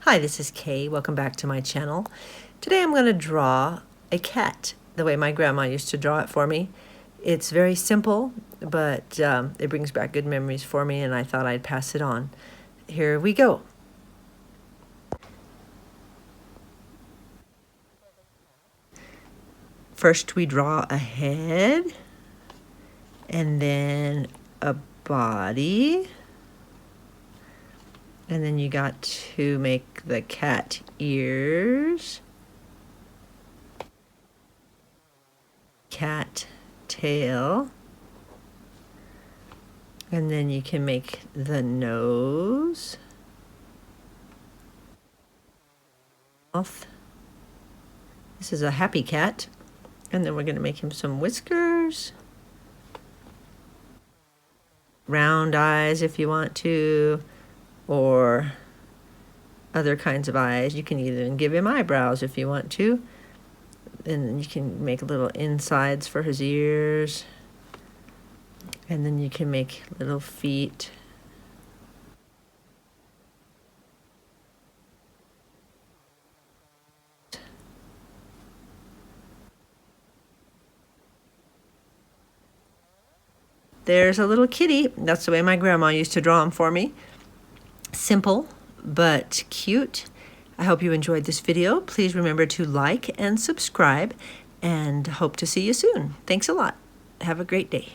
Hi, this is Kaye. Welcome back to my channel. Today I'm going to draw a cat the way my grandma used to draw it for me. It's very simple, but it brings back good memories for me, and I thought I'd pass it on. Here we go. First we draw a head, and then a body. And then you got to make the cat ears, cat tail, and then you can make the nose, mouth. This is a happy cat, and then we're going to make him some whiskers, round eyes if you want to, or other kinds of eyes. You can even give him eyebrows if you want to. And you can make little insides for his ears. And then you can make little feet. There's a little kitty. That's the way my grandma used to draw him for me. Simple, but cute. I hope you enjoyed this video. Please remember to like and subscribe, and hope to see you soon. Thanks a lot. Have a great day.